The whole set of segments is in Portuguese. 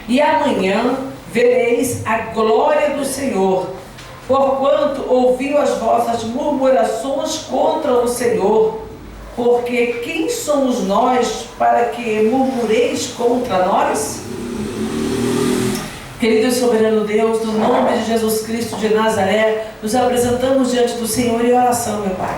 e amanhã vereis a glória do Senhor, porquanto ouviu as vossas murmurações contra o Senhor. Porque quem somos nós para que murmureis contra nós? Querido e soberano Deus, no nome de Jesus Cristo de Nazaré, nos apresentamos diante do Senhor em oração, meu Pai.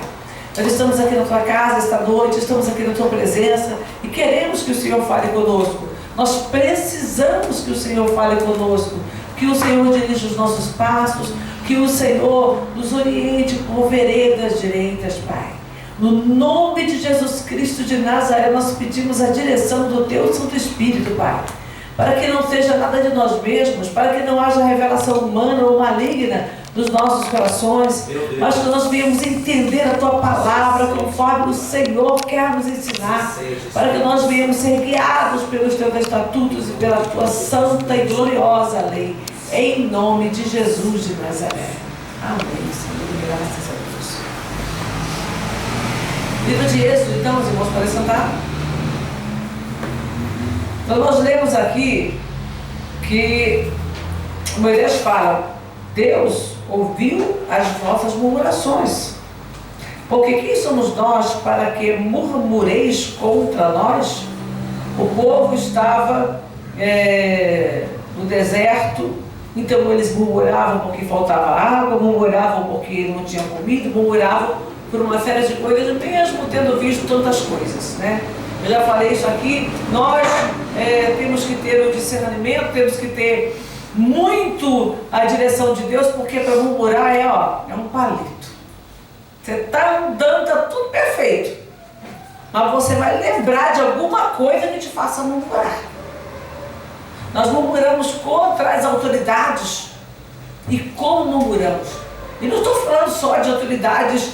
Nós estamos aqui na Tua casa esta noite, estamos aqui na Tua presença e queremos que o Senhor fale conosco. Nós precisamos que o Senhor fale conosco, que o Senhor dirija os nossos passos, que o Senhor nos oriente por veredas direitas, Pai. No nome de Jesus Cristo de Nazaré, nós pedimos a direção do Teu Santo Espírito, Pai, para que não seja nada de nós mesmos, para que não haja revelação humana ou maligna nos nossos corações, mas que nós venhamos entender a Tua palavra conforme o Senhor quer nos ensinar, para que nós venhamos ser guiados pelos Teus estatutos e pela Tua santa e gloriosa lei, em nome de Jesus de Nazaré. Amém, Senhor, graças a Deus. Livro de Êxodo, então, os irmãos podem sentar? Então nós lemos aqui que Moisés fala: Deus ouviu as vossas murmurações. Porque quem somos nós para que murmureis contra nós? O povo estava no deserto, então eles murmuravam porque faltava água, murmuravam porque não tinham comida, murmuravam por uma série de coisas, mesmo tendo visto tantas coisas, né? Eu já falei isso aqui, nós temos que ter o discernimento, temos que ter muito a direção de Deus, porque para murmurar é um palito. Você está andando, está tudo perfeito, mas você vai lembrar de alguma coisa que te faça murmurar. Nós murmuramos contra as autoridades. E como murmuramos? E não estou falando só de autoridades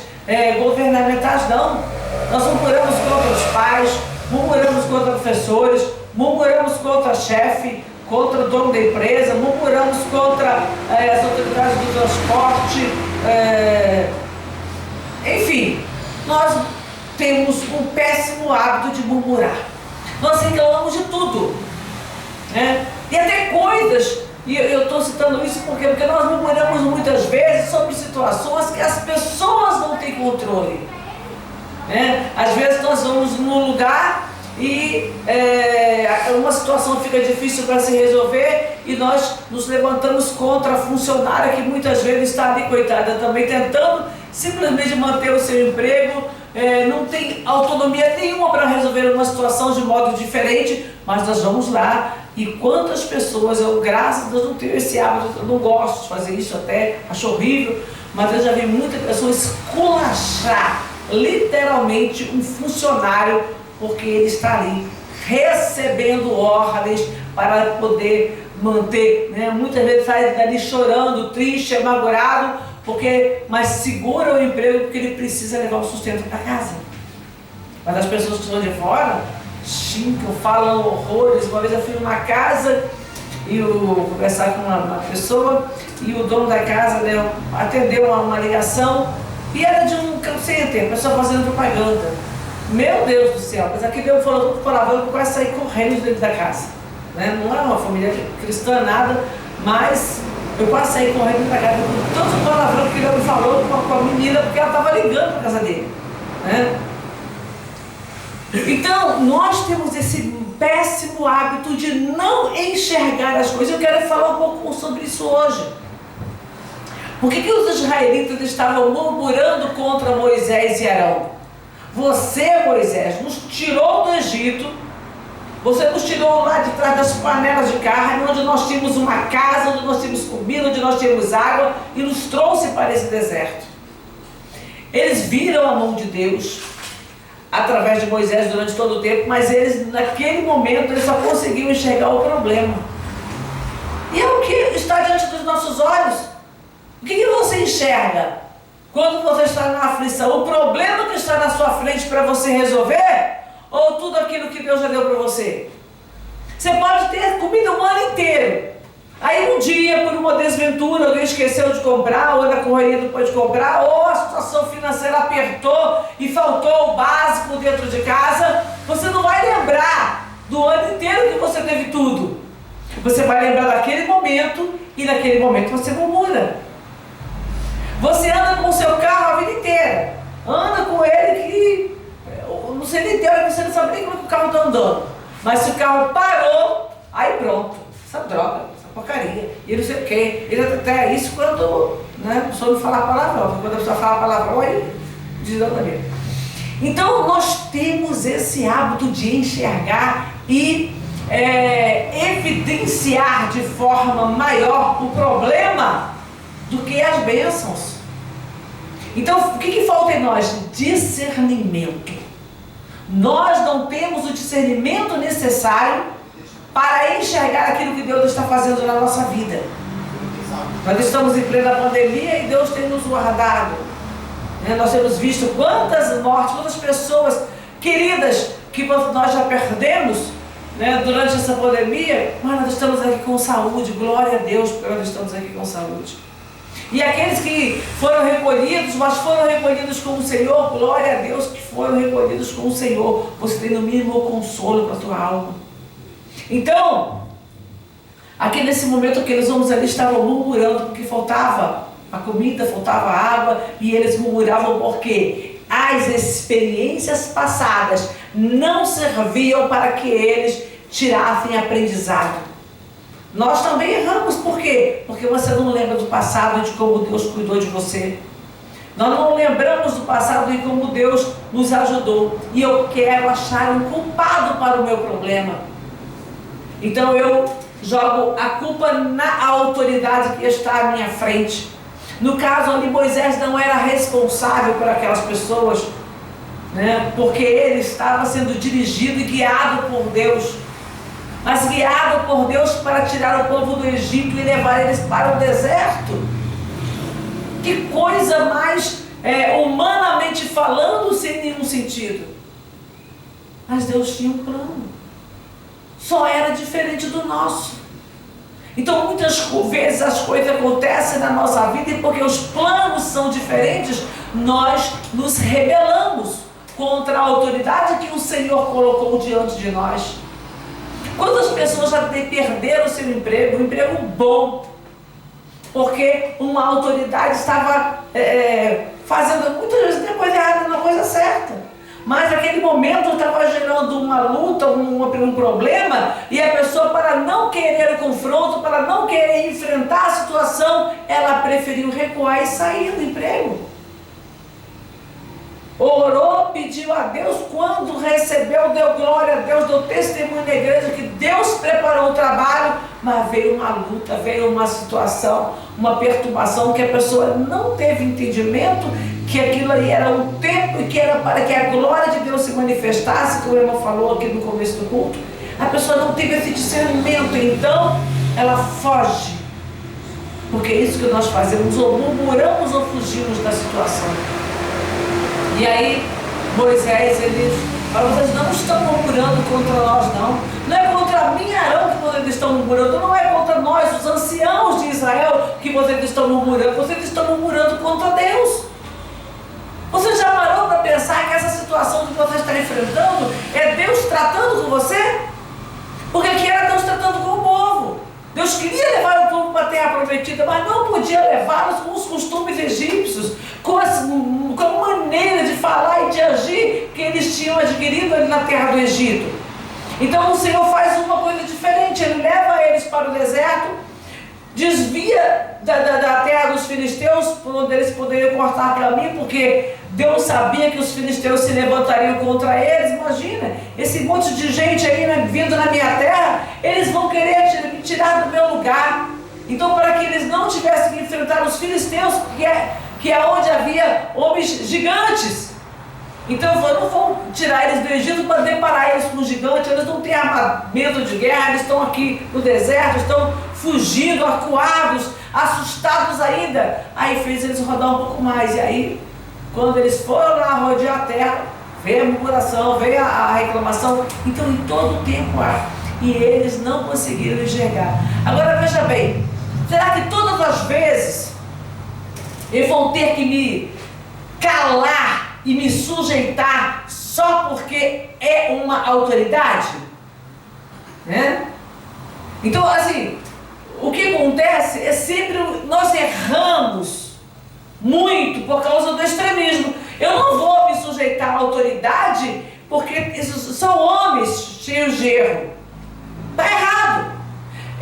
governamentais, não. Nós murmuramos contra os pais, murmuramos contra professores, murmuramos contra chefe, contra o dono da empresa, murmuramos contra as autoridades do transporte, enfim, nós temos um péssimo hábito de murmurar. Nós reclamamos de tudo, né? E até coisas, e eu estou citando isso porque nós murmuramos muitas vezes sobre situações que as pessoas não têm controle, né? Às vezes nós vamos num lugar e uma situação fica difícil para se resolver e nós nos levantamos contra a funcionária que muitas vezes está ali, coitada, também tentando simplesmente manter o seu emprego, não tem autonomia nenhuma para resolver uma situação de modo diferente, mas nós vamos lá. E quantas pessoas, eu graças a Deus não tenho esse hábito, eu não gosto de fazer isso, até acho horrível, mas eu já vi muita pessoa esculachar literalmente um funcionário porque ele está ali recebendo ordens para poder manter, né? Muitas vezes sai dali chorando, triste, amargurado, mas segura o emprego porque ele precisa levar o sustento para casa. Mas as pessoas que estão de fora xingam, falam horrores. Uma vez eu fui numa casa e eu conversar com uma pessoa e o dono da casa, né, atendeu uma ligação e era de um call center, a pessoa fazendo propaganda. Meu Deus do céu, mas aqui Deus falou tudo palavrão, eu quase saí correndo dentro da casa, né? Não é uma família cristã, nada, mas eu quase saí correndo dentro da casa, tanto palavrão que ele me falou com a menina, porque ela estava ligando para a casa dele, né? Então, nós temos esse péssimo hábito de não enxergar as coisas. Eu quero falar um pouco sobre isso hoje. Por que os israelitas estavam murmurando contra Moisés e Arão? Você, Moisés, nos tirou do Egito, você nos tirou lá de trás das panelas de carne, onde nós tínhamos uma casa, onde nós tínhamos comida, onde nós tínhamos água, e nos trouxe para esse deserto. Eles viram a mão de Deus através de Moisés durante todo o tempo, mas eles, naquele momento, eles só conseguiam enxergar o problema. E é o que está diante dos nossos olhos. O que você enxerga quando você está na aflição? O problema que está na sua frente para você resolver? Ou tudo aquilo que Deus já deu para você? Você pode ter comida o ano inteiro. Aí um dia, por uma desventura, alguém esqueceu de comprar, ou na correria não pode comprar, ou a situação financeira apertou e faltou o básico dentro de casa, você não vai lembrar do ano inteiro que você teve tudo. Você vai lembrar daquele momento e naquele momento você murmura. Você anda com o seu carro a vida inteira. Anda com ele que não sei nem ter hora, você não sabe nem como é que o carro está andando. Mas se o carro parou, aí pronto. Essa droga, essa porcaria. E não sei o quê. Ele até isso quando, né, a pessoa não falar palavrão. Quando a pessoa fala palavrão, aí desanda mesmo. Então nós temos esse hábito de enxergar e evidenciar de forma maior o problema do que as bênçãos. Então, o que falta em nós? Discernimento. Nós não temos o discernimento necessário para enxergar aquilo que Deus está fazendo na nossa vida. Nós estamos em plena pandemia e Deus tem nos guardado. Nós temos visto quantas mortes, quantas pessoas queridas que nós já perdemos, né, durante essa pandemia, mas nós estamos aqui com saúde. Glória a Deus porque nós estamos aqui com saúde. E aqueles que foram recolhidos, mas foram recolhidos com o Senhor, glória a Deus que foram recolhidos com o Senhor. Você tem no mínimo o consolo para a tua alma. Então, aqui nesse momento aqueles homens ali estavam murmurando porque faltava a comida, faltava a água, e eles murmuravam porque as experiências passadas não serviam para que eles tirassem aprendizado. Nós também erramos, por quê? Porque você não lembra do passado e de como Deus cuidou de você. Nós não lembramos do passado e como Deus nos ajudou. E eu quero achar um culpado para o meu problema. Então eu jogo a culpa na autoridade que está à minha frente. No caso ali, Moisés não era responsável por aquelas pessoas, né? Porque ele estava sendo dirigido e guiado por Deus. Mas guiado por Deus para tirar o povo do Egito e levar eles para o deserto. Que coisa mais humanamente falando, sem nenhum sentido. Mas Deus tinha um plano. Só era diferente do nosso. Então muitas vezes as coisas acontecem na nossa vida e porque os planos são diferentes, nós nos rebelamos contra a autoridade que o Senhor colocou diante de nós. Quantas pessoas já perderam o seu emprego, um emprego bom, porque uma autoridade estava fazendo muitas vezes uma coisa errada, uma coisa certa. Mas naquele momento estava gerando uma luta, um problema, e a pessoa, para não querer o confronto, para não querer enfrentar a situação, ela preferiu recuar e sair do emprego. Orou, pediu a Deus, quando recebeu, deu glória a Deus, deu testemunho na igreja que Deus preparou o trabalho, mas veio uma luta, veio uma situação, uma perturbação que a pessoa não teve entendimento, que aquilo aí era um tempo e que era para que a glória de Deus se manifestasse, como o irmão falou aqui no começo do culto. A pessoa não teve esse discernimento, então ela foge, porque é isso que nós fazemos, ou murmuramos ou fugimos da situação. E aí Moisés, ele falou: vocês não estão murmurando contra nós, não é contra mim, Arão, que vocês estão murmurando, não é contra nós, os anciãos de Israel, que vocês estão murmurando, vocês estão murmurando contra Deus. Você já parou para pensar que essa situação que você está enfrentando é Deus tratando com você? Porque aqui era Deus tratando com o povo. Deus queria levar o povo para a terra prometida, mas não podia levá-los com os costumes egípcios, com a maneira de falar e de agir que eles tinham adquirido ali na terra do Egito. Então o Senhor faz uma coisa diferente, Ele leva eles para o deserto, desvia da terra dos filisteus, por onde eles poderiam cortar caminho, porque Deus sabia que os filisteus se levantariam contra eles. Imagina, esse monte de gente aí, né, vindo na minha terra, eles vão querer me tirar do meu lugar. Então, para que eles não tivessem que enfrentar os filisteus, que é onde havia homens gigantes, então eu não vou tirar eles do Egito para deparar eles com um gigante. Eles não têm armamento de guerra, eles estão aqui no deserto, estão fugindo, acuados, assustados ainda. Aí fez eles rodar um pouco mais, e aí quando eles foram lá rodear a terra, veio a murmuração, veio a reclamação. Então em todo o tempo e eles não conseguiram enxergar. Agora veja bem, será que todas as vezes eles vão ter que me calar e me sujeitar só porque é uma autoridade? Né? Então, assim, o que acontece é sempre nós erramos muito por causa do extremismo. Eu não vou me sujeitar à autoridade porque são homens cheios de erro. Está errado.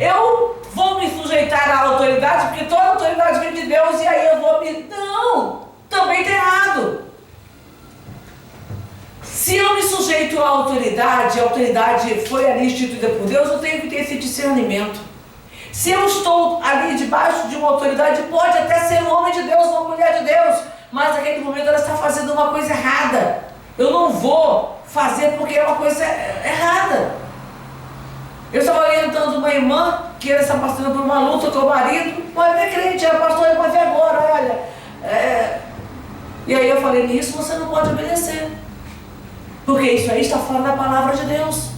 Eu vou me sujeitar à autoridade porque toda autoridade vem de Deus e aí eu vou me... Não, também está errado. Se eu me sujeito à autoridade, a autoridade foi ali instituída por Deus, eu tenho que ter esse discernimento. Se eu estou ali debaixo de uma autoridade, pode até ser um homem de Deus, uma mulher de Deus, mas naquele momento ela está fazendo uma coisa errada. Eu não vou fazer porque é uma coisa errada. Eu estava orientando uma irmã que ela está passando por uma luta com o marido, mas não é crente, ela pastora, mas é agora, olha. E aí eu falei, nisso você não pode obedecer. Porque isso aí está fora da palavra de Deus.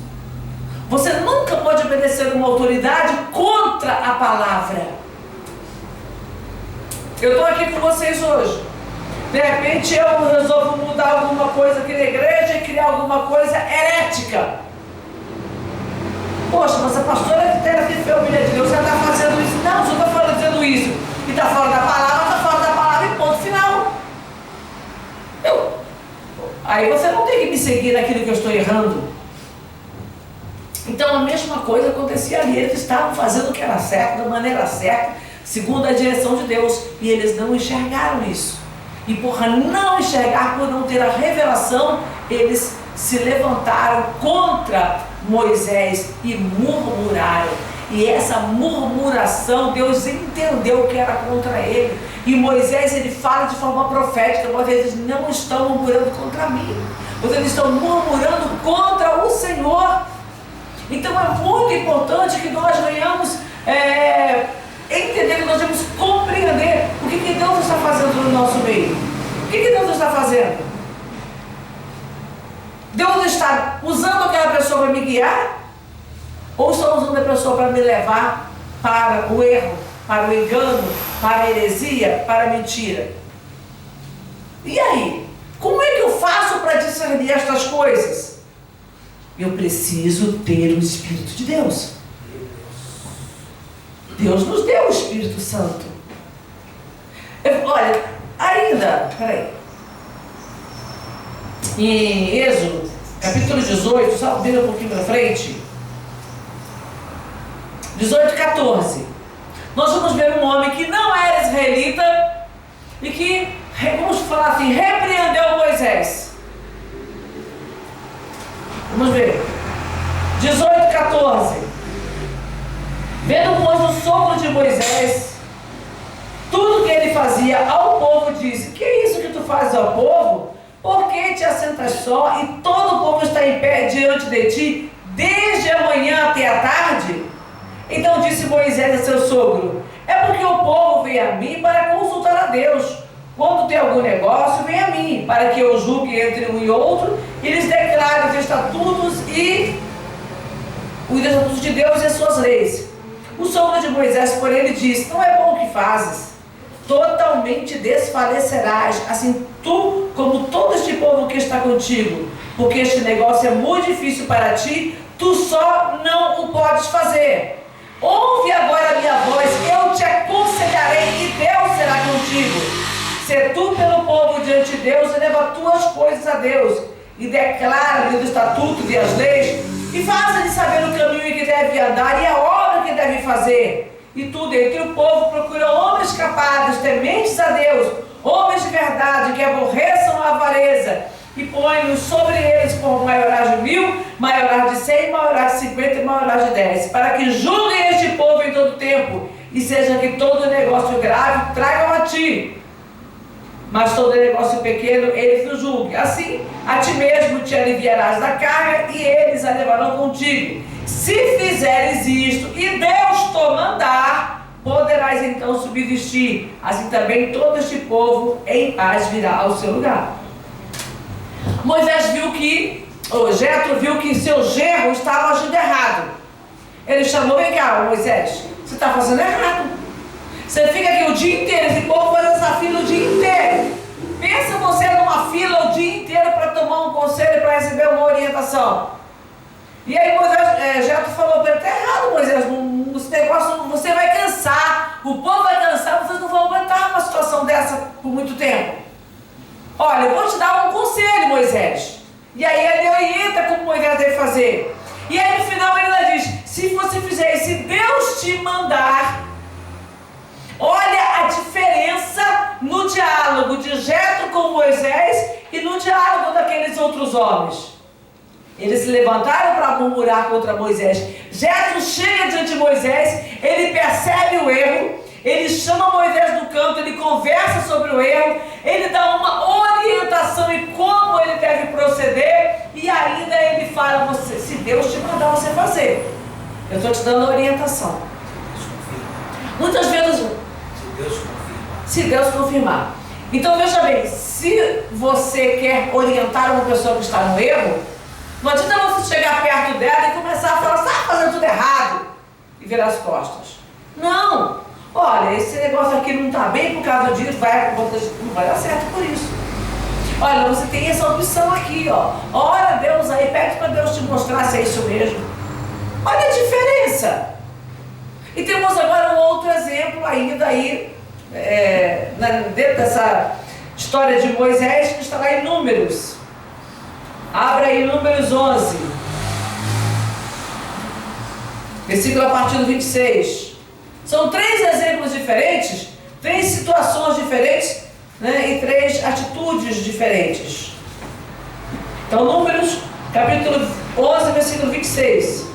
Você nunca pode obedecer uma autoridade contra a palavra. Eu estou aqui com vocês hoje. De repente eu resolvo mudar alguma coisa aqui na igreja e criar alguma coisa herética. Poxa, mas a pastora que foi ovelha de Deus, ela está fazendo isso. Não, se eu estou fazendo isso e está fora da palavra, está fora da palavra e ponto final. Aí você não tem que me seguir naquilo que eu estou errando. Então a mesma coisa acontecia ali. Eles estavam fazendo o que era certo, da maneira certa, segundo a direção de Deus. E eles não enxergaram isso. E por não enxergar, por não ter a revelação, eles se levantaram contra Moisés e murmuraram. E essa murmuração, Deus entendeu que era contra ele. E Moisés, ele fala de forma profética, mas eles não estão murmurando contra mim. Eles estão murmurando contra o Senhor. Então é muito importante que nós venhamos entender, que nós devemos compreender o que Deus está fazendo no nosso meio. O que Deus está fazendo? Deus está usando aquela pessoa para me guiar? Ou está usando a pessoa para me levar para o erro, para o engano, para a heresia, para a mentira? E aí? Como é que eu faço para discernir estas coisas? Eu preciso ter o Espírito de Deus. Deus nos deu o Espírito Santo. Olha, ainda, peraí. Em Êxodo, capítulo 18, só vira um pouquinho para frente. 18:14. Nós vamos ver um homem que não era israelita e que, vamos falar assim, repreendeu Moisés. Vamos ver. 18:14. Vendo, pois, o sogro de Moisés, tudo que ele fazia ao povo, disse: que é isso que tu fazes ao povo? Por que te assentas só e todo o povo está em pé diante de ti, desde a manhã até a tarde? Então disse Moisés a seu sogro: é porque o povo vem a mim para consultar a Deus. Quando tem algum negócio, vem a mim, para que eu julgue entre um e outro, e lhes declare os estatutos de Deus e as suas leis. O sogro de Moisés, porém, lhe disse: não é bom o que fazes, totalmente desfalecerás, assim tu como todo este povo que está contigo, porque este negócio é muito difícil para ti, tu só não o podes fazer. Ouve agora a minha voz, eu te aconselharei e Deus será contigo. Se tu pelo povo diante de Deus, eleva tuas coisas a Deus e declara-lhe o estatuto e as leis e faça-lhe saber o caminho em que deve andar e a obra que deve fazer. E tu, dentre o povo, procura homens capazes, tementes a Deus, homens de verdade, que aborreçam a avareza, e põe-nos sobre eles por maiorais de 1000, maiorais de 100, maiorais de 50 e maiorais de 10, para que julguem este povo em todo tempo, e seja que todo negócio grave tragam a ti, mas todo negócio pequeno eles não julguem. Assim, a ti mesmo te aliviarás da carga, e eles a levarão contigo. Se fizeres isto, e Deus te mandar, poderás então subsistir. Assim também todo este povo em paz virá ao seu lugar. Moisés viu que, Jetro viu que seu genro estava agindo errado. Ele chamou: vem cá, Moisés, você está fazendo errado. Você fica aqui o dia inteiro, esse povo faz essa fila o dia inteiro. Pensa você numa fila o dia inteiro para tomar um conselho, para receber uma orientação. E aí Jetro falou para ele: está errado, Moisés, o povo vai cansar, vocês não vão aguentar uma situação dessa por muito tempo. Olha, eu vou te dar um conselho, Moisés. E aí ele orienta como Moisés deve fazer. E aí no final ele ainda diz, se você fizer isso, se Deus te mandar, olha a diferença no diálogo de Jetro com Moisés e no diálogo daqueles outros homens. Eles se levantaram para murmurar contra Moisés. Jetro chega diante de Moisés, ele percebe o erro, ele chama Moisés no canto, ele conversa sobre o erro, ele dá uma orientação em como ele deve proceder e ainda ele fala, se Deus te mandar você fazer, eu estou te dando orientação. Muitas vezes, se Deus confirmar. Então veja bem, se você quer orientar uma pessoa que está no erro, não adianta você chegar perto dela e começar a falar, você está fazendo tudo errado e virar as costas. Não! Olha, esse negócio aqui não está bem por causa disso, não vai dar certo por isso. Olha, você tem essa opção aqui, ó. Ora a Deus aí, pede para Deus te mostrar se é isso mesmo. Olha a diferença. E temos agora um outro exemplo ainda aí, dentro dessa história de Moisés, que está lá em Números. Abra aí Números 11. Versículo a partir do 26. São 3 exemplos diferentes, 3 situações diferentes, né, e 3 atitudes diferentes. Então, Números, capítulo 11, versículo 26.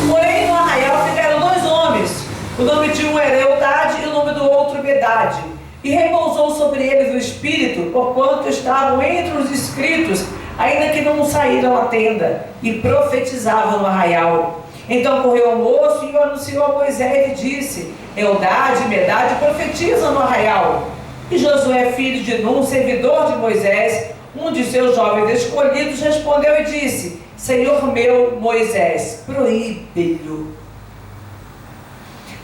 Porém, no arraial ficaram 2 homens. O nome de um era Eldade e o nome do outro Medade. E repousou sobre eles o Espírito, porquanto estavam entre os inscritos, ainda que não saíram à tenda, e profetizavam no arraial. Então correu o moço e o anunciou a Moisés e disse, Eldade e Medade profetizam no arraial. E Josué, filho de Nun, servidor de Moisés, um de seus jovens escolhidos, respondeu e disse, Senhor meu Moisés, proíbe-lhe.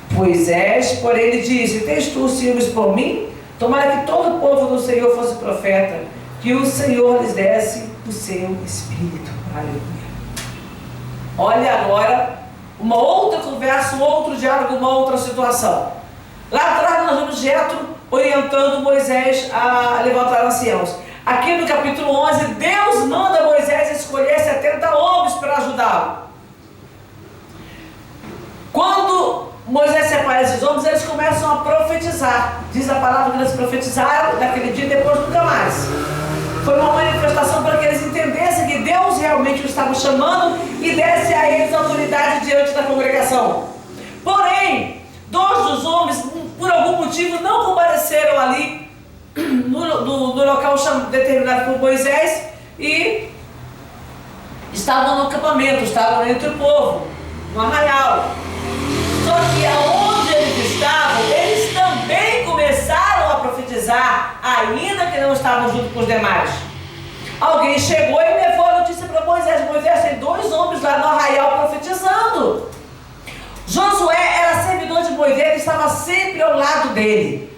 Moisés, porém, lhe disse, tens tu ciúmes por mim? Tomara que todo o povo do Senhor fosse profeta, que o Senhor lhes desse o seu Espírito. Aleluia. Olha agora, uma outra conversa, um outro diálogo, uma outra situação. Lá atrás nós vemos Jetro orientando Moisés a levantar anciãos. Aqui no capítulo 11, Deus manda Moisés escolher 70 homens para ajudá-lo. Quando Moisés separa esses homens, eles começam a profetizar. Diz a palavra que eles profetizaram daquele dia e depois nunca mais. Foi uma manifestação para que eles entendessem que Deus realmente os estava chamando e desse a eles autoridade diante da congregação. Porém, 2 dos homens, por algum motivo, não compareceram ali no local determinado por Moisés e estavam no acampamento, estavam entre o povo, no arraial. Só que aonde eles estavam, eles também começaram a profetizar, ainda que não estavam junto com os demais. Alguém chegou e levou a notícia para Moisés. Moisés, tem 2 homens lá no arraial profetizando. Josué era servidor de Moisés e estava sempre ao lado dele.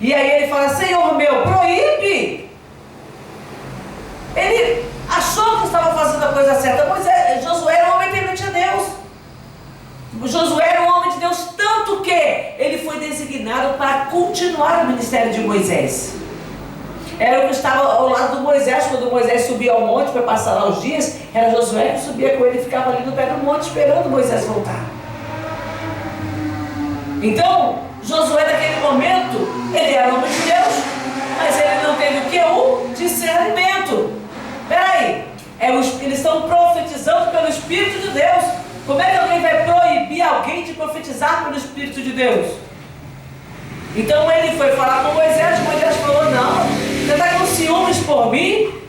E aí ele fala, Senhor meu, proíbe. Ele achou que estava fazendo a coisa certa. Josué era um homem temente a Deus. Josué era um homem de Deus, tanto que ele foi designado para continuar o ministério de Moisés. Era o que estava ao lado do Moisés, quando Moisés subia ao monte para passar lá os dias, era Josué que subia com ele e ficava ali no pé do monte esperando Moisés voltar. Então, Josué naquele momento, ele era homem de Deus, mas ele não teve o que? O discernimento. Peraí, eles estão profetizando pelo Espírito de Deus. Como é que alguém vai proibir alguém de profetizar pelo Espírito de Deus? Então ele foi falar com Moisés falou, não, você está com ciúmes por mim?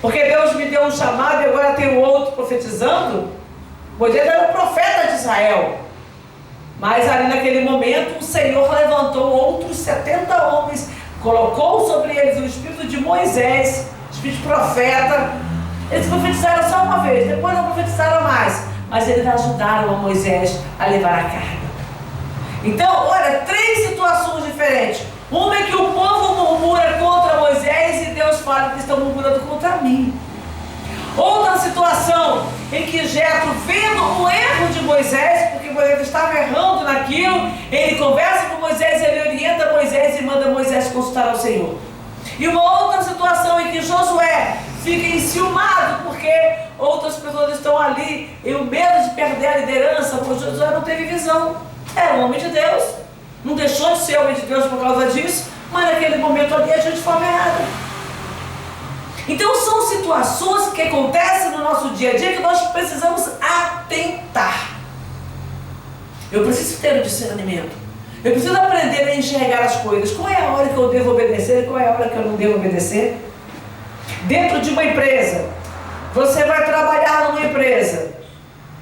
Porque Deus me deu um chamado e agora tem o outro profetizando? Moisés era o profeta de Israel. Mas ali naquele momento o Senhor levantou outros 70 homens, colocou sobre eles o Espírito de Moisés, Espírito de profeta. Eles profetizaram só uma vez, depois não profetizaram mais. Mas eles ajudaram a Moisés a levar a carga. Então, olha, 3 situações diferentes. Uma é que o povo murmura contra Moisés e Deus fala que estão murmurando contra mim. Outra situação em que Jetro, vendo o erro de Moisés, porque Moisés estava errando naquilo. Ele conversa com Moisés, ele orienta Moisés e manda Moisés consultar ao Senhor. E uma outra situação em que Josué fica enciumado porque outras pessoas estão ali e o medo de perder a liderança, porque Josué não teve visão. Era um homem de Deus, não deixou de ser homem de Deus por causa disso, mas naquele momento ali agiu de forma errada. Então são situações que acontecem no nosso dia a dia que nós precisamos atentar. Eu preciso ter o discernimento. Eu preciso aprender a enxergar as coisas. Qual é a hora que eu devo obedecer e qual é a hora que eu não devo obedecer? Dentro de uma empresa, você vai trabalhar numa empresa,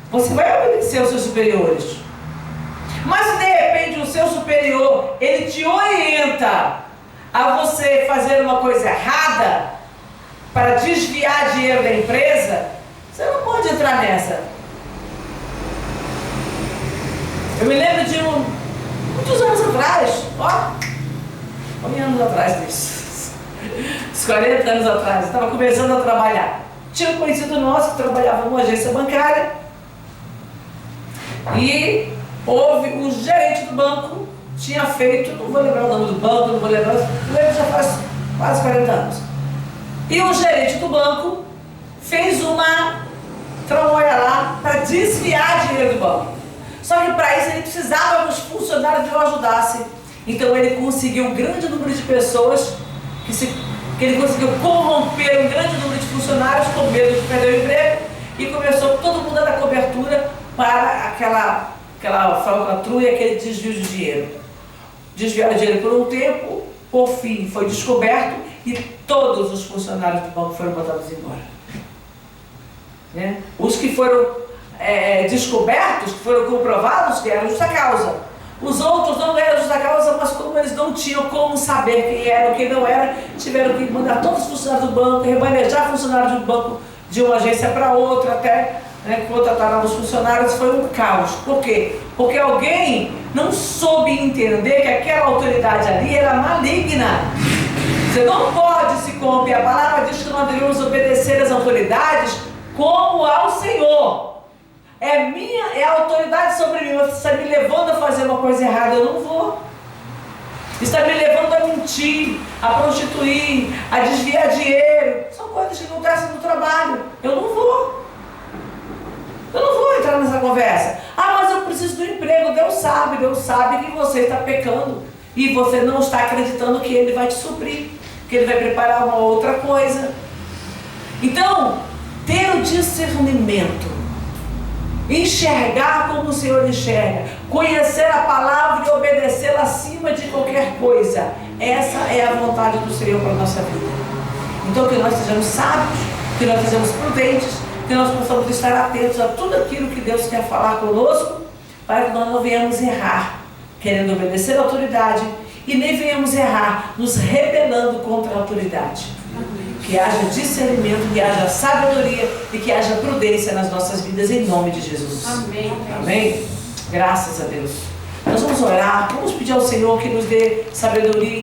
você vai obedecer aos seus superiores. Mas se de repente o seu superior, ele te orienta a você fazer uma coisa errada para desviar dinheiro da empresa, você não pode entrar nessa. Eu me lembro de muitos anos atrás, anos atrás disso, uns 40 anos atrás, eu estava começando a trabalhar. Tinha um conhecido nosso que trabalhava numa agência bancária e o gerente do banco tinha feito, não vou lembrar o nome do banco, não vou lembrar, já faz quase 40 anos. E o gerente do banco fez uma tramóia lá para desviar dinheiro do banco. Só que para isso ele precisava dos funcionários que o ajudassem. Então ele conseguiu um grande número de pessoas, que ele conseguiu corromper um grande número de funcionários com medo de perder o emprego, e começou todo mundo a dar cobertura para aquela falcatrua e aquele desvio de dinheiro. Desviaram dinheiro por um tempo, por fim foi descoberto e todos os funcionários do banco foram botados embora. Né? Os que foram descobertos, que foram comprovados, que eram justa causa. Os outros não eram justa causa, mas como eles não tinham como saber quem era ou quem não era, tiveram que mandar todos os funcionários do banco, remanejar funcionários do banco de uma agência para outra, até contratar novos funcionários. Foi um caos. Por quê? Porque alguém não soube entender que aquela autoridade ali era maligna. Você não pode se corromper. A palavra diz que nós devemos obedecer às autoridades como ao Senhor. É a autoridade sobre mim. Você está me levando a fazer uma coisa errada, eu não vou. Está me levando a mentir, a prostituir, a desviar dinheiro. São coisas que acontecem no trabalho. Eu não vou. Eu não vou entrar nessa conversa. Mas eu preciso do emprego. Deus sabe que você está pecando e você não está acreditando que Ele vai te suprir, que Ele vai preparar uma outra coisa. Então, ter o discernimento, enxergar como o Senhor enxerga, conhecer a palavra e obedecê-la acima de qualquer coisa, essa é a vontade do Senhor para a nossa vida. Então que nós sejamos sábios, que nós sejamos prudentes, que nós possamos estar atentos a tudo aquilo que Deus quer falar conosco, para que nós não venhamos errar querendo obedecer a autoridade e nem venhamos errar nos rebelando contra a autoridade. Que haja discernimento, que haja sabedoria e que haja prudência nas nossas vidas, em nome de Jesus. Amém. Amém? Graças a Deus. Nós vamos orar, vamos pedir ao Senhor que nos dê sabedoria.